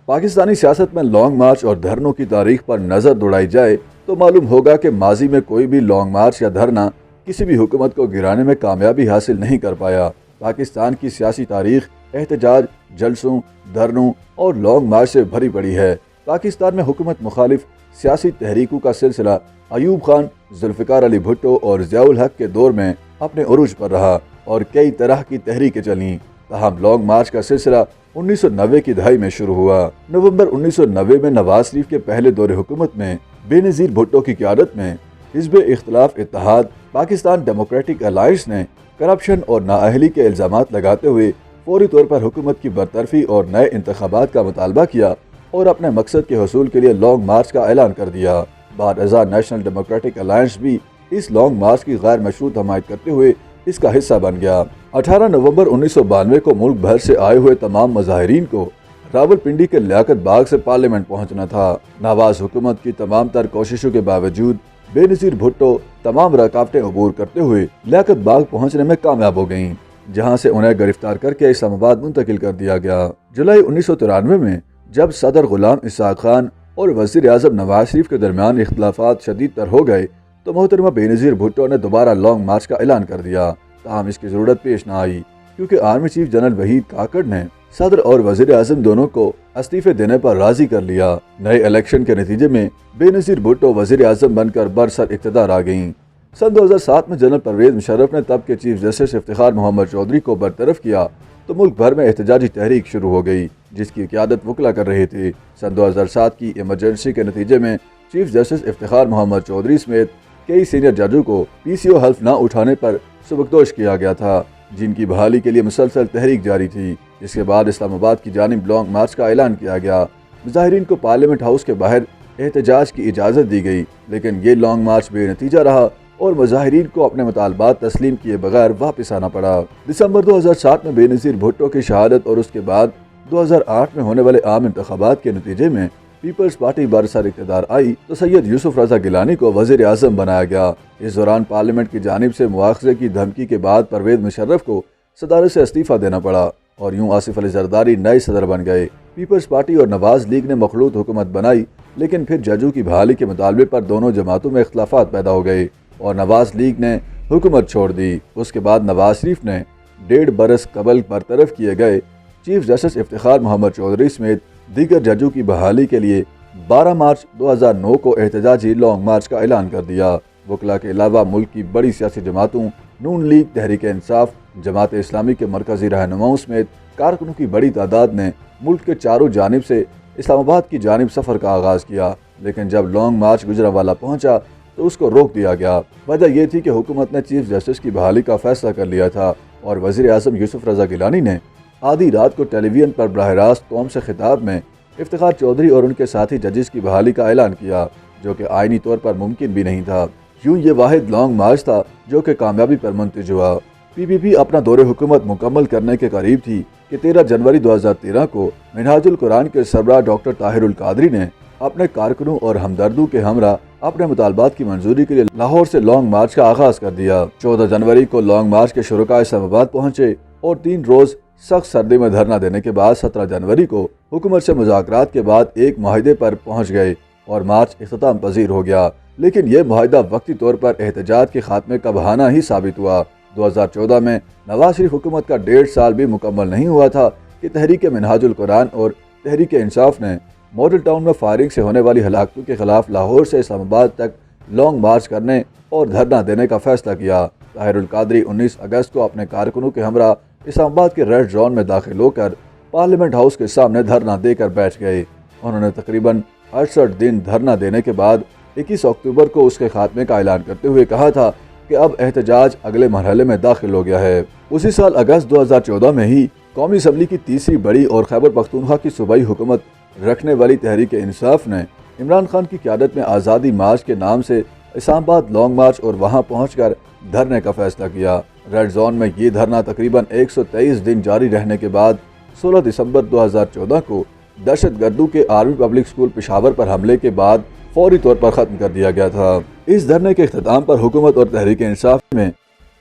پاکستانی سیاست میں long march اور دھرنوں کی تاریخ پر نظر دوڑائی جائے تو معلوم ہوگا کہ ماضی میں کوئی بھی لانگ مارچ یا دھرنا کسی بھی حکومت کو گرانے میں کامیابی حاصل نہیں کر پایا۔ پاکستان کی سیاسی تاریخ احتجاج، جلسوں، دھرنوں اور لانگ مارچ سے بھری پڑی ہے۔ پاکستان میں حکومت مخالف سیاسی تحریکوں کا سلسلہ ایوب خان، ذوالفقار علی بھٹو اور ضیاء الحق کے دور میں اپنے عروج پر رہا اور کئی طرح کی تحریکیں چلیں۔ تاہم لانگ مارچ کا سلسلہ 1990 کی دہائی میں شروع ہوا۔ نومبر 1990 میں نواز شریف کے پہلے دور حکومت میں بے نظیر بھٹو کی قیادت میں حزب اختلاف اتحاد پاکستان ڈیموکریٹک الائنس نے کرپشن اور نااہلی کے الزامات لگاتے ہوئے فوری طور پر حکومت کی برطرفی اور نئے انتخابات کا مطالبہ کیا اور اپنے مقصد کے حصول کے لیے لانگ مارچ کا اعلان کر دیا۔ بعد ازاں نیشنل ڈیموکریٹک الائنس بھی اس لانگ مارچ کی غیر مشروط حمایت کرتے ہوئے اس کا حصہ بن گیا۔ 18 نومبر 1992 کو ملک بھر سے آئے ہوئے تمام مظاہرین کو راولپنڈی کے لیاقت باغ سے پارلیمنٹ پہنچنا تھا۔ نواز حکومت کی تمام تر کوششوں کے باوجود بے نظیر بھٹو تمام رکاوٹیں عبور کرتے ہوئے لیاقت باغ پہنچنے میں کامیاب ہو گئیں، جہاں سے انہیں گرفتار کر کے اسلام آباد منتقل کر دیا گیا۔ جولائی 1993 میں جب صدر غلام اسحاق خان اور وزیر اعظم نواز شریف کے درمیان اختلافات شدید تر ہو گئے تو محترمہ بے نظیر بھٹو نے دوبارہ لانگ مارچ کا اعلان کر دیا۔ تاہم اس کی ضرورت پیش نہ آئی کیونکہ army chief general Waheed Kakar نے صدر اور وزیر اعظم دونوں کو استعفے دینے پر راضی کر لیا۔ نئے الیکشن کے نتیجے میں بے نظیر بھٹو وزیر اعظم بن کر برسر اقتدار آ گئیں۔ سن 2007 میں جنرل پرویز مشرف نے تب کے چیف جسٹس افتخار محمد چودھری کو برطرف کیا تو ملک بھر میں احتجاجی تحریک شروع ہو گئی جس کی قیادت وکلا کر رہے تھے۔ سن 2007 کی ایمرجنسی کے نتیجے میں چیف جسٹس افتخار محمد چودھری سمیت کئی سینئر ججوں کو پی سی او حلف نہ اٹھانے پر سبکدوش کیا گیا تھا، جن کی بحالی کے لیے مسلسل تحریک جاری تھی۔ اس کے بعد اسلام آباد کی جانب لانگ مارچ کا اعلان کیا گیا۔ مظاہرین کو پارلیمنٹ ہاؤس کے باہر احتجاج کی اجازت دی گئی، لیکن یہ لانگ مارچ بے نتیجہ رہا اور مظاہرین کو اپنے مطالبات تسلیم کیے بغیر واپس آنا پڑا۔ دسمبر 2007 میں بے نظیر بھٹو کی شہادت اور اس کے بعد 2008 میں ہونے والے عام انتخابات کے نتیجے میں پیپلز پارٹی برسر اقتدار آئی تو سید یوسف رضا گیلانی کو وزیر اعظم بنایا گیا۔ اس دوران پارلیمنٹ کی جانب سے مواخذے کی دھمکی کے بعد پرویز مشرف کو صدارت سے استعفیٰ دینا پڑا اور یوں آصف علی زرداری نئے صدر بن گئے۔ پیپلز پارٹی اور نواز لیگ نے مخلوط حکومت بنائی، لیکن پھر ججوں کی بحالی کے مطالبے پر دونوں جماعتوں میں اختلافات پیدا ہو گئے اور نواز لیگ نے حکومت چھوڑ دی۔ اس کے بعد نواز شریف نے 1.5 برس قبل برطرف کیے گئے چیف جسٹس افتخار محمد چودھری سمیت دیگر ججوں کی بحالی کے لیے 12 مارچ 2009 کو احتجاجی لانگ مارچ کا اعلان کر دیا۔ وکلا کے علاوہ ملک کی بڑی سیاسی جماعتوں نون لیگ، تحریک انصاف، جماعت اسلامی کے مرکزی رہنماؤں سمیت کارکنوں کی بڑی تعداد نے ملک کے چاروں جانب سے اسلام آباد کی جانب سفر کا آغاز کیا، لیکن جب لانگ مارچ گجرانوالہ پہنچا تو اس کو روک دیا گیا۔ وجہ یہ تھی کہ حکومت نے چیف جسٹس کی بحالی کا فیصلہ کر لیا تھا اور وزیر اعظم یوسف رضا گیلانی نے آدھی رات کو ٹیلی ویژن پر براہ راست قوم سے خطاب میں افتخار چودھری اور ان کے ساتھی ججز کی بحالی کا اعلان کیا، جو کہ آئینی طور پر ممکن بھی نہیں تھا۔ یوں یہ واحد لانگ مارچ تھا جو کہ کامیابی پر منتج ہوا۔ پی پی پی اپنا دور حکومت مکمل کرنے کے قریب تھی کہ 13 جنوری 2013 کو منہاج القرآن کے سربراہ ڈاکٹر طاہر القادری نے اپنے کارکنوں اور ہمدردوں کے ہمراہ اپنے مطالبات کی منظوری کے لیے لاہور سے لانگ مارچ کا آغاز کر دیا۔ 14 جنوری کو لانگ مارچ کے شرکاء اسلام آباد پہنچے اور 3 روز سخت سردی میں دھرنا دینے کے بعد 17 جنوری کو حکومت سے مذاکرات کے بعد ایک معاہدے پر پہنچ گئے اور مارچ اختتام پذیر ہو گیا، لیکن یہ معاہدہ وقتی طور پر احتجاج کے خاتمے کا بہانہ ہی ثابت ہوا۔ 2014 میں نواز شریف حکومت کا 1.5 سال بھی مکمل نہیں ہوا تھا کہ تحریک منہاج القرآن اور تحریک انصاف نے ماڈل ٹاؤن میں فائرنگ سے ہونے والی ہلاکتوں کے خلاف لاہور سے اسلام آباد تک لانگ مارچ کرنے اور دھرنا دینے کا فیصلہ کیا۔ طاہر القادری 19 اگست کو اپنے کارکنوں کے ہمراہ اسلام آباد کے ریڈ زون میں داخل ہو کر پارلیمنٹ ہاؤس کے سامنے دھرنا دے کر بیٹھ گئے۔ انہوں نے تقریباً 68 دن دھرنا دینے کے بعد 21 اکتوبر کو اس کے خاتمے کا اعلان کرتے ہوئے کہا تھا کہ اب احتجاج اگلے مرحلے میں داخل ہو گیا ہے۔ اسی سال اگست 2014 میں ہی قومی اسمبلی کی تیسری بڑی اور خیبر پختونخوا کی صوبائی حکومت رکھنے والی تحریک انصاف نے عمران خان کی قیادت میں آزادی مارچ کے نام سے اسلام آباد لانگ مارچ اور وہاں پہنچ کر دھرنے کا فیصلہ کیا۔ ریڈ زون میں یہ دھرنا تقریباً 123 دن جاری رہنے کے بعد 16 دسمبر 2014 کو دہشت گردوں کے آرمی پبلک اسکول پشاور پر حملے کے بعد فوری طور پر ختم کر دیا گیا تھا۔ اس دھرنے کے اختتام پر حکومت اور تحریک انصاف میں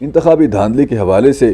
انتخابی دھاندلی کے حوالے سے